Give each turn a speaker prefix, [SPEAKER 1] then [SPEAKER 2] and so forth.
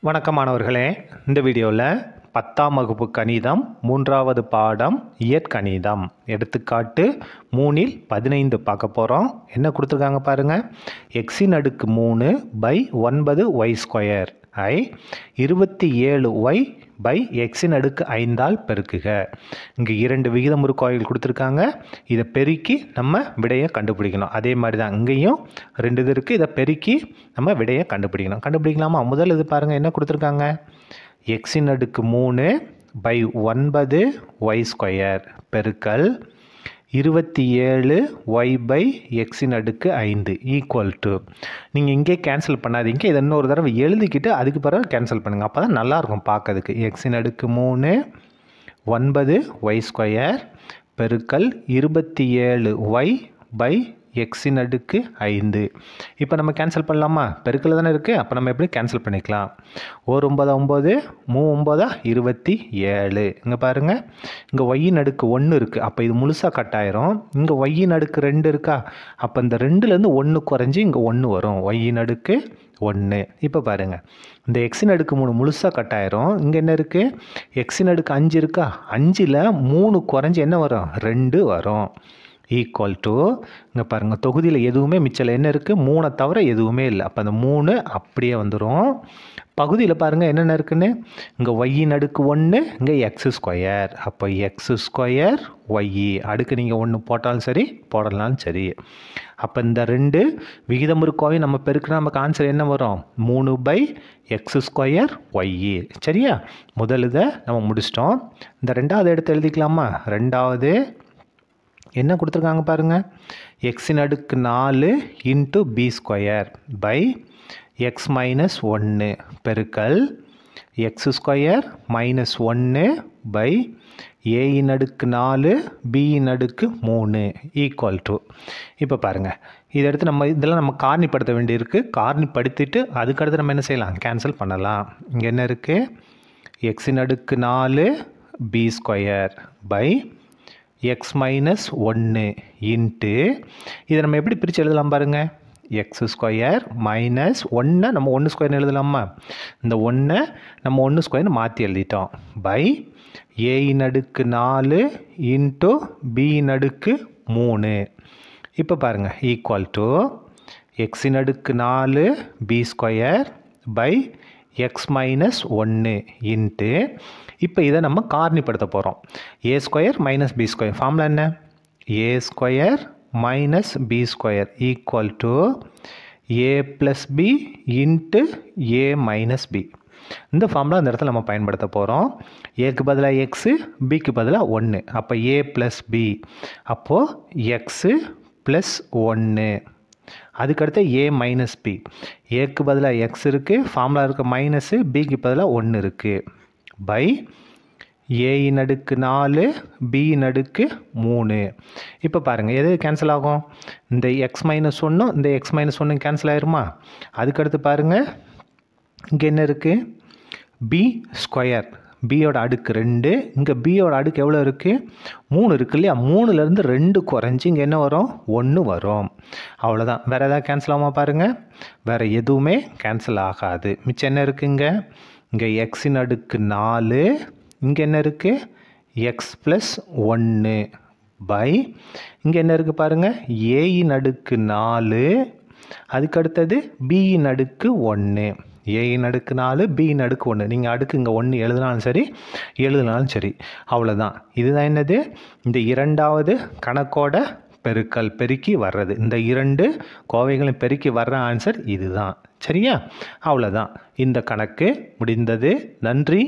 [SPEAKER 1] வணக்கம் மாணவர்களே, இந்த வீடியோவில் 10ஆம் வகுப்பு கணிதம் 3வது பாடம் இயற்கணிதம் எடுத்துக்காட்டு 3இல் 15 பார்க்க போகிறோம். என்ன கொடுத்துருக்காங்க பாருங்கள். எக்ஸின் அடுக்கு 3 by 9y² I 27y by எக்ஸின் அடுக்கு 5ஆல் பெருக்குக. இங்கே 2 விகிதமுறு கோவைகள் கொடுத்துருக்காங்க. இதை பெருக்கி நம்ம விடையை கண்டுபிடிக்கணும். அதே மாதிரி தான் இங்கேயும் 2 இது இருக்குது. இதை பெருக்கி நம்ம விடையை கண்டுபிடிக்கலாமா? முதல் இது பாருங்கள், என்ன கொடுத்துருக்காங்க. எக்ஸின் அடுக்கு 3 பை 9y² பெருக்கல் 27y பை எக்ஸின் அடுக்கு 5 ஈக்குவல் டு, நீங்கள் இங்கே கேன்சல் பண்ணாதீங்க, இதை இன்னொரு தடவை எழுதிக்கிட்டு அதுக்கு பிறகு கேன்சல் பண்ணுங்கள். அப்போ தான் நல்லாயிருக்கும் பார்க்கறதுக்கு. எக்ஸின் அடுக்கு 3 9y² பெருக்கல் 27y பை எக்ஸின் அடுக்கு 5. இப்போ நம்ம கேன்சல் பண்ணலாமா? பெருக்கல் தானே இருக்குது, அப்போ நம்ம எப்படி கேன்சல் பண்ணிக்கலாம். 1 9 9 3 9 27. இங்கே பாருங்கள், இங்கே ஒய்யின் அடுக்கு 1 இருக்குது, அப்போ இது முழுசாக கட்டாயிரும். இங்கே ஒய்யின் அடுக்கு 2 இருக்கா, அப்போ இந்த 2லேருந்து 1 குறைஞ்சி இங்கே 1 வரும். ஒய்யின் அடுக்கு 1. இப்போ பாருங்கள், இந்த எக்ஸின் அடுக்கு 3 முழுசாக கட்டாயிரும். இங்கே என்ன இருக்குது, எக்ஸின் அடுக்கு 5 இருக்கா, 5ல் 3 குறைஞ்சி என்ன வரும், 2 வரும். ஈக்குவல் டு, இங்கே பாருங்கள், தொகுதியில் எதுவுமே மிச்சம் என்ன இருக்குது, 3 தவிர எதுவுமே இல்லை. அப்போ அந்த 3 அப்படியே வந்துடும். பகுதியில் பாருங்கள் என்னென்ன இருக்குன்னு. இங்கே ஒய்யின் அடுக்கு 1, இங்கே x². அப்போ x² ஒய் அடுக்கு நீங்கள் 1 போட்டாலும் சரி போடலாலும் சரி. அப்போ இந்த 2 விகிதமுறு கோவை நம்ம பெருக்கினா நமக்கு ஆன்சர் என்ன வரும், 3 பை x² ஒய். சரியா? முதல் இதை நம்ம முடிச்சிட்டோம். இந்த 2வது எடுத்து எழுதிக்கலாமா? 2வது என்ன கொடுத்துருக்காங்க பாருங்கள். எக்ஸின் அடுக்கு 4 into b² by x minus 1 பெருக்கல் x² மைனஸ் 1 பை ஏயின் அடுக்கு 4 பியின் அடுக்கு 3 ஈக்குவல் டு. இப்போ பாருங்கள், இதை எடுத்து இதெல்லாம் நம்ம காரணிப்படுத்த வேண்டியிருக்கு. காரணிப்படுத்திட்டு அதுக்கடுத்து நம்ம என்ன செய்யலாம், கேன்சல் பண்ணலாம். இங்கே என்ன இருக்குது, எக்ஸின் அடுக்கு 4 b² by x minus 1 into, இதை நம்ம எப்படி பிரித்து எழுதலாம் பாருங்கள். x² மைனஸ் 1 நம்ம 1² எழுதலாமா? இந்த 1 நம்ம 1² மாற்றி எழுதிட்டோம். பை ஏயின் அடுக்கு 4 இன்ட்டு பியின் அடுக்கு 3. இப்போ பாருங்கள், ஈக்குவல் டு எக்ஸின் அடுக்கு 4 b² by x minus 1 into, இப்போ இதை நம்ம காரணிப்படுத்த போகிறோம். a² மைனஸ் b² ஃபார்முலா என்ன, a² minus b² equal to a plus b into a minus b. இந்த ஃபார்முலா இந்த இடத்துல நம்ம பயன்படுத்த போகிறோம். ஏக்கு பதிலாக எக்ஸு, பிக்கு பதிலாக 1. அப்போ a ப்ளஸ் b, அப்போது எக்ஸு ப்ளஸ் 1. அதுக்கடுத்து a மைனஸ் b. ஏக்கு பதிலாக எக்ஸ் இருக்குது, ஃபார்முலா இருக்க மைனஸு, பிக்கு பதிலாக 1 இருக்குது. பை ஏயின் அடுக்கு 4 பியின் அடுக்கு 3. இப்போ பாருங்கள், எது கேன்சல் ஆகும், இந்த எக்ஸ் மைனஸ் 1 இந்த எக்ஸ் மைனஸ் 1 கேன்சல் ஆயிருமா? அதுக்கடுத்து பாருங்கள், இங்கே என்ன இருக்குது, b², பியோட அடுக்கு 2, இங்கே பியோட அடுக்கு எவ்வளோ இருக்குது, 3 இருக்குது இல்லையா? 3லேருந்து 2 குறைஞ்சி இங்கே என்ன வரும், 1 வரும். அவ்வளோதான். வேறு எதாவது கேன்சல் ஆகாமல் பாருங்கள், வேறு எதுவுமே கேன்சல் ஆகாது. மிச்சம் என்ன இருக்குங்க, இங்கே எக்ஸின் அடுக்கு 4, இங்கே என்ன இருக்குது, எக்ஸ் ப்ளஸ் 1 பை, இங்கே என்ன இருக்குது பாருங்கள், ஏயின் அடுக்கு 4, அதுக்கடுத்தது பியின் அடுக்கு 1. ஏயின் அடுக்கு 4 பியின் அடுக்கு 1. நீங்கள் அடுக்கு இங்கே 1 எழுதினாலும் சரி, அவ்வளோதான். இதுதான் என்னது, இந்த 2வது கணக்கோட பெருக்கி வர்றது. இந்த 2 கோவைகளையும் பெருக்கி வர்ற ஆன்சர் இதுதான். சரியா? அவ்வளோதான். இந்த கணக்கு முடிந்தது. நன்றி.